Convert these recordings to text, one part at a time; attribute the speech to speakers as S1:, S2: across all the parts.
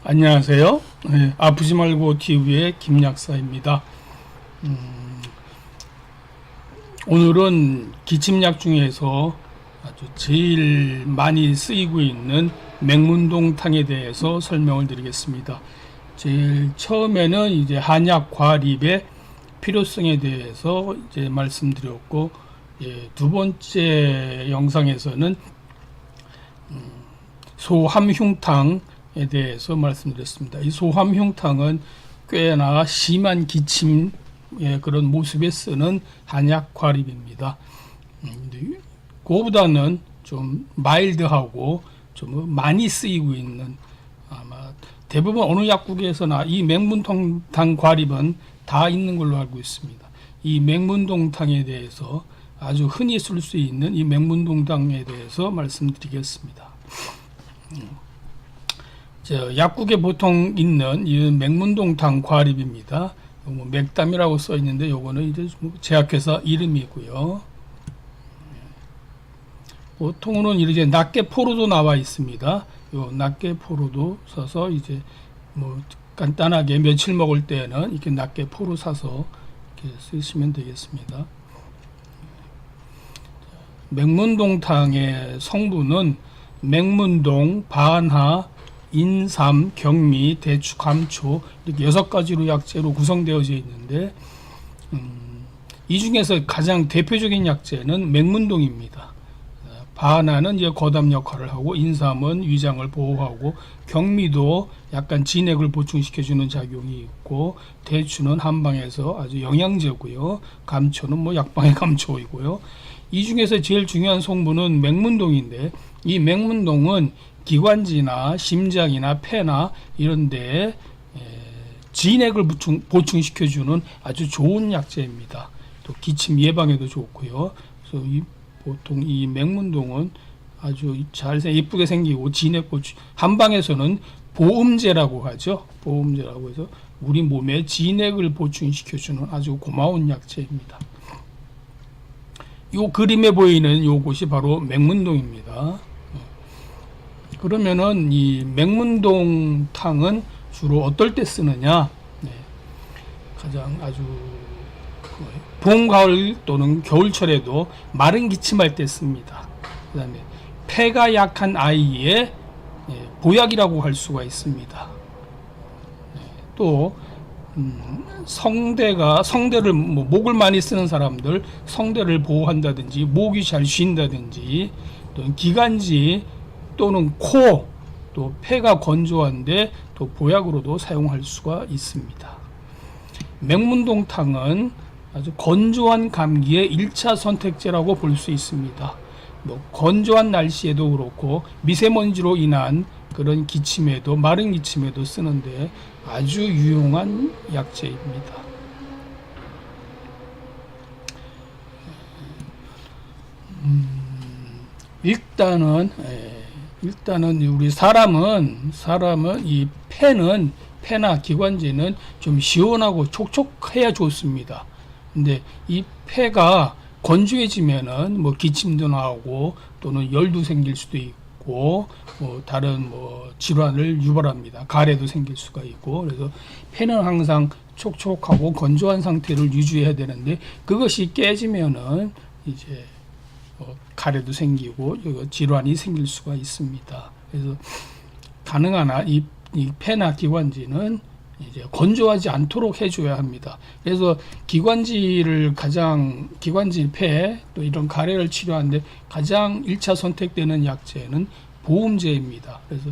S1: 안녕하세요. 네, 아프지 말고 TV의 김약사입니다. 오늘은 기침약 중에서 아주 제일 많이 쓰이고 있는 맹문동탕에 대해서 설명을 드리겠습니다. 제일 처음에는 이제 한약 과립의 필요성에 대해서 이제 말씀드렸고, 두 번째 영상에서는 소함흉탕에 대해서 말씀드렸습니다. 이 소함흉탕은 꽤나 심한 기침의 그런 모습에 쓰는 한약 과립입니다. 그거보다는 좀 마일드하고 좀 많이 쓰이고 있는, 아마 대부분 어느 약국에서나 이 맹문동탕 과립은 다 있는 걸로 알고 있습니다. 이 맹문동탕에 대해서 아주 흔히 쓸 수 있는 이 맹문동탕에 대해서 말씀드리겠습니다. 약국에 보통 있는 이 맹문동탕 과립입니다. 맥담이라고 써 있는데 요거는 이제 제약회사 이름이고요. 보통은 이렇게 낱개포로도 나와 있습니다. 요 낱개포로도 써서 이제 뭐 간단하게 며칠 먹을 때는 이렇게 낱개포로 사서 이렇게 쓰시면 되겠습니다. 맹문동탕의 성분은 맹문동, 반하, 인삼, 경미, 대추, 감초 이렇게 6가지로 약재로 구성되어져 있는데 이 중에서 가장 대표적인 약재는 맹문동입니다. 반하는 이제 거담 역할을 하고, 인삼은 위장을 보호하고, 경미도 약간 진액을 보충시켜주는 작용이 있고, 대추는 한방에서 아주 영양제고요. 감초는 뭐 약방의 감초이고요. 이 중에서 제일 중요한 성분은 맹문동인데, 이 맹문동은 기관지나 심장이나 폐나 이런 데에 진액을 보충시켜주는 아주 좋은 약재입니다. 또 기침 예방에도 좋고요. 그래서 보통 이 맹문동은 아주 잘 예쁘게 생기고, 진액 보충, 한방에서는 보음제라고 하죠. 보음제라고 해서 우리 몸에 진액을 보충시켜주는 아주 고마운 약재입니다. 요 그림에 보이는 요곳이 바로 맹문동입니다. 그러면은 이 맹문동탕은 주로 어떨 때 쓰느냐? 가장 아주 봄, 가을 또는 겨울철에도 마른 기침할 때 씁니다. 그 다음에 폐가 약한 아이의 보약이라고 할 수가 있습니다. 또 성대를 목을 많이 쓰는 사람들 성대를 보호한다든지, 목이 잘 쉰다든지, 또 기관지 또는 코, 또 폐가 건조한데 또 보약으로도 사용할 수가 있습니다. 맹문동탕은 아주 건조한 감기의 1차 선택제라고 볼 수 있습니다. 건조한 날씨에도 그렇고 미세먼지로 인한 그런 기침에도, 마른 기침에도 쓰는데 아주 유용한 약재입니다. 일단은 우리 사람은 이 폐나 기관지는 좀 시원하고 촉촉해야 좋습니다. 근데 이 폐가 건조해지면은 뭐 기침도 나오고, 또는 열도 생길 수도 있고, 뭐 다른 뭐 질환을 유발합니다. 가래도 생길 수가 있고. 그래서 폐는 항상 촉촉하고 건조한 상태를 유지해야 되는데, 그것이 깨지면은 이제 가래도 생기고 질환이 생길 수가 있습니다. 그래서 가능한 한 이 폐나 기관지는 이제 건조하지 않도록 해줘야 합니다. 그래서 기관지 폐, 또 이런 가래를 치료하는데 가장 1차 선택되는 약재는 보음제입니다. 그래서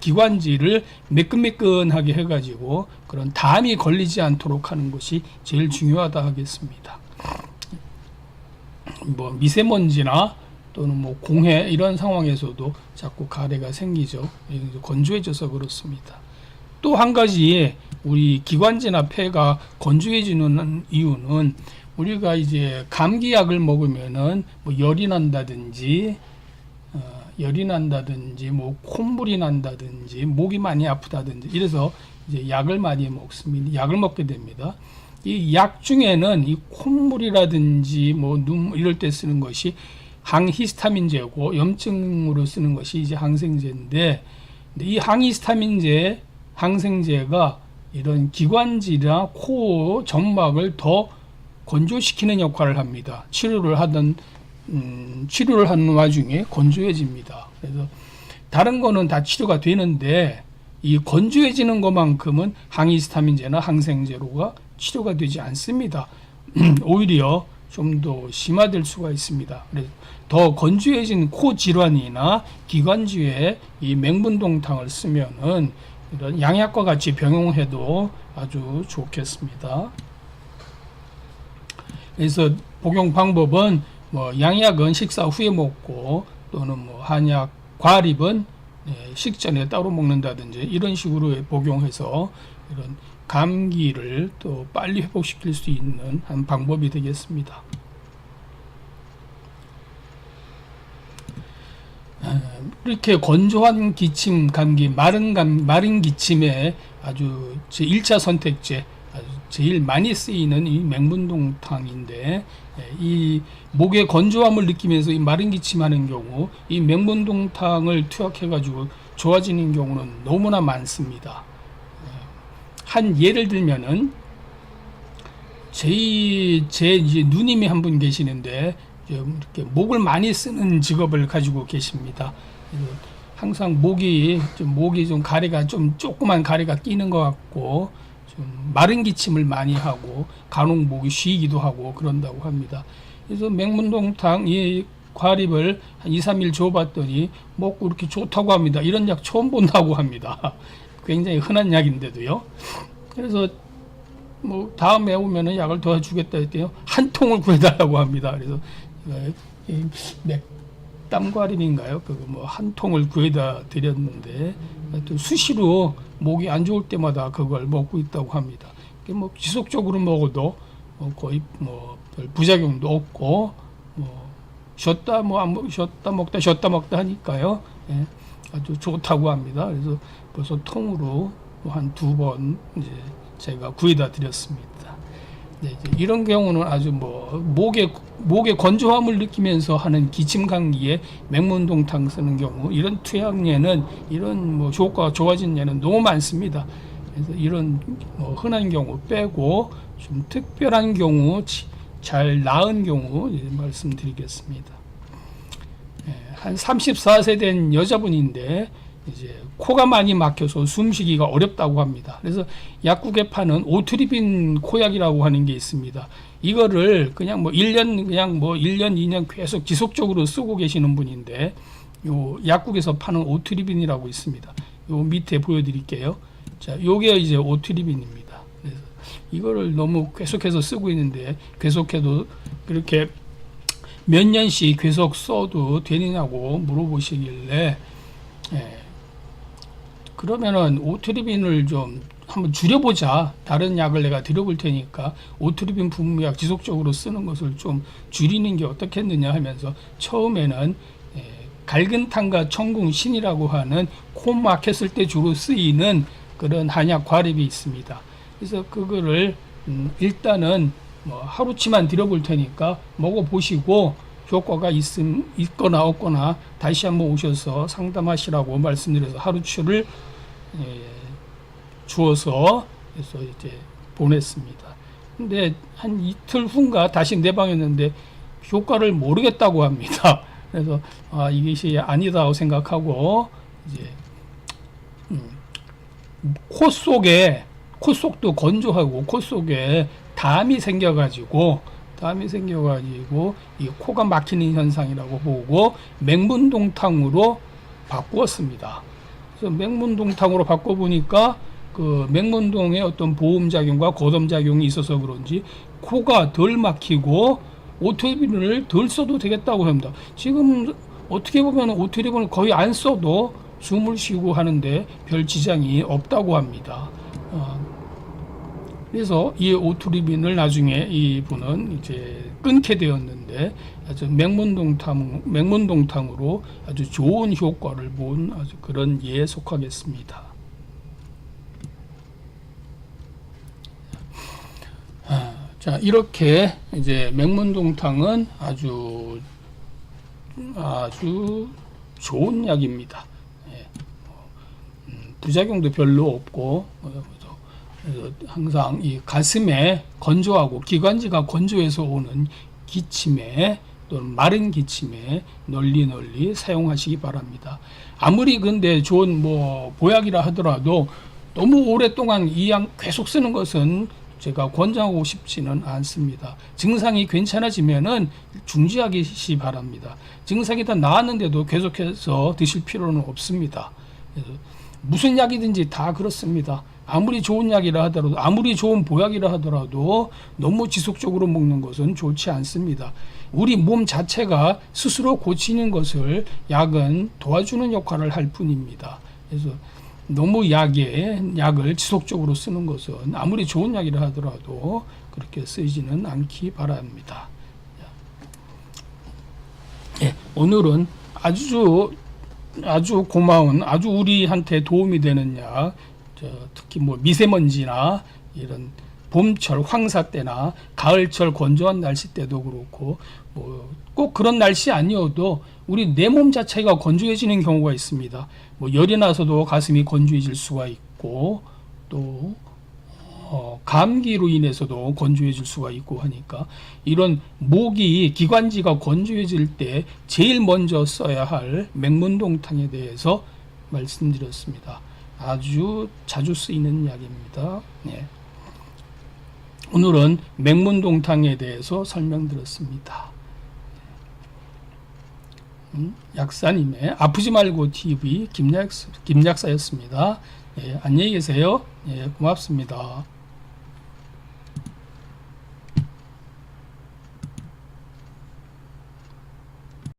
S1: 기관지를 매끈매끈하게 해가지고 그런 담이 걸리지 않도록 하는 것이 제일 중요하다 하겠습니다. 뭐 미세먼지나 또는 뭐 공해 이런 상황에서도 자꾸 가래가 생기죠. 건조해져서 그렇습니다. 또 한 가지, 우리 기관지나 폐가 건조해지는 이유는, 우리가 이제 감기약을 먹으면은 뭐 열이 난다든지 뭐 콧물이 난다든지 목이 많이 아프다든지 이래서 이제 약을 많이 먹습니다. 약을 먹게 됩니다. 이 약 중에는 이 콧물이라든지 뭐 눈 이럴 때 쓰는 것이 항히스타민제고 염증으로 쓰는 것이 이제 항생제인데, 근데 이 항생제가 이런 기관지나 코 점막을 더 건조시키는 역할을 합니다. 치료를 하는 와중에 건조해집니다. 그래서 다른 거는 다 치료가 되는데 이 건조해지는 것만큼은 항히스타민제나 항생제로가 치료가 되지 않습니다. 오히려 좀 더 심화될 수가 있습니다. 그래서 더 건조해진 코 질환이나 기관지에 이 맹분동탕을 쓰면은 이런 양약과 같이 병용해도 아주 좋겠습니다. 그래서 복용 방법은 뭐 양약은 식사 후에 먹고, 또는 뭐 한약, 과립은 식전에 따로 먹는다든지 이런 식으로 복용해서 이런 감기를 또 빨리 회복시킬 수 있는 한 방법이 되겠습니다. 이렇게 건조한 기침, 감기, 마른 기침에 아주 제 1차 선택제, 아주 제일 많이 쓰이는 이 맹분동탕인데, 이 목의 건조함을 느끼면서 이 마른 기침하는 경우 이 맹분동탕을 투약해 가지고 좋아지는 경우는 너무나 많습니다. 한 예를 들면은 제 이제 누님이 한 분 계시는데 이렇게 목을 많이 쓰는 직업을 가지고 계십니다. 항상 목이 좀 가래가 좀 조그만 가래가 끼는 것 같고 좀 마른 기침을 많이 하고 간혹 목이 쉬기도 하고 그런다고 합니다. 그래서 맹문동탕 이 과립을 한 2, 3일 줘봤더니 먹고 이렇게 좋다고 합니다. 이런 약 처음 본다고 합니다. 굉장히 흔한 약인데도요. 그래서 뭐 다음에 오면은 약을 더 주겠다 했더니 한 통을 구해달라고 합니다. 그래서 땀과립인가요? 그거 뭐 한 통을 구해다 드렸는데 또 수시로 목이 안 좋을 때마다 그걸 먹고 있다고 합니다. 뭐 지속적으로 먹어도 거의 뭐 별 부작용도 없고 쉬었다 먹다 하니까요. 예, 아주 좋다고 합니다. 그래서 벌써 통으로 한 2번 이제 제가 구해다 드렸습니다. 네, 이제 이런 경우는 아주 뭐 목의 건조함을 느끼면서 하는 기침 감기에 맹문동탕 쓰는 경우, 이런 투약예는 이런 뭐 효과가 좋아진 예는 너무 많습니다. 그래서 이런 뭐 흔한 경우 빼고 좀 특별한 경우, 잘 나은 경우 말씀드리겠습니다. 한 34세 된 여자분인데 이제 코가 많이 막혀서 숨쉬기가 어렵다고 합니다. 그래서 약국에 파는 오트리빈 코약이라고 하는 게 있습니다. 이거를 그냥 뭐 1년, 2년 계속 지속적으로 쓰고 계시는 분인데, 요 약국에서 파는 오트리빈이라고 있습니다. 요 밑에 보여드릴게요. 자, 요게 이제 오트리빈입니다. 그래서 이거를 너무 계속해서 쓰고 있는데, 계속해도 그렇게 몇 년씩 계속 써도 되느냐고 물어보시길래, 그러면은 오트리빈을 좀 한번 줄여보자. 다른 약을 내가 드려볼 테니까 오트리빈 분무약 지속적으로 쓰는 것을 좀 줄이는 게 어떻겠느냐 하면서 처음에는 갈근탕과 청궁신이라고 하는 코 막혔을 때 주로 쓰이는 그런 한약 과립이 있습니다. 그래서 그거를 일단은 뭐 하루치만 드려볼 테니까 먹어보시고 효과가 있거나 없거나 다시 한번 오셔서 상담하시라고 말씀드려서 하루치를 주어서 그래서 이제 보냈습니다. 근데 한 이틀 후인가 다시 내방했는데 효과를 모르겠다고 합니다. 그래서 이것이 아니다고 생각하고 이제 코 속도 건조하고 코 속에 담이 생겨가지고 이 코가 막히는 현상이라고 보고 맹문동탕으로 바꾸었습니다. 그래서 맹문동탕으로 바꿔보니까 그 맹문동의 어떤 보험작용과 거점작용이 있어서 그런지 코가 덜 막히고 오트리빈을 덜 써도 되겠다고 합니다. 지금 어떻게 보면 오트리빈을 거의 안 써도 숨을 쉬고 하는데 별 지장이 없다고 합니다. 그래서 이 오트리빈을 나중에 이분은 이제 끊게 되었는데 아주 맹문동탕으로 아주 좋은 효과를 본 아주 그런 예에 속하겠습니다. 자, 이렇게 이제 맹문동탕은 아주 아주 좋은 약입니다. 예. 부작용도 별로 없고 그래서 항상 이 가슴에 건조하고 기관지가 건조해서 오는 기침에 또는 마른 기침에 널리 사용하시기 바랍니다. 아무리 근데 좋은 뭐 보약이라 하더라도 너무 오랫동안 이 약 계속 쓰는 것은 제가 권장하고 싶지는 않습니다. 증상이 괜찮아지면은 중지하기 바랍니다. 증상이 다 나았는데도 계속해서 드실 필요는 없습니다. 그래서 무슨 약이든지 다 그렇습니다. 아무리 좋은 약이라 하더라도, 아무리 좋은 보약이라 하더라도 너무 지속적으로 먹는 것은 좋지 않습니다. 우리 몸 자체가 스스로 고치는 것을 약은 도와주는 역할을 할 뿐입니다. 그래서 너무 약을 지속적으로 쓰는 것은 아무리 좋은 약이라 하더라도 그렇게 쓰지는 않기 바랍니다. 예, 오늘은 아주 고마운, 아주 우리한테 도움이 되는 약, 특히 뭐 미세먼지나 이런 봄철 황사 때나 가을철 건조한 날씨 때도 그렇고 뭐 꼭 그런 날씨 아니어도 우리 내 몸 자체가 건조해지는 경우가 있습니다. 뭐 열이 나서도 가슴이 건조해질 수가 있고 또 감기로 인해서도 건조해질 수가 있고 하니까 이런 모기 기관지가 건조해질 때 제일 먼저 써야 할 맹문동탕에 대해서 말씀드렸습니다. 아주 자주 쓰이는 약입니다. 네. 오늘은 맹문동탕에 대해서 설명드렸습니다. 약사님의 아프지 말고 TV 김약사였습니다. 예, 안녕히 계세요. 예, 고맙습니다.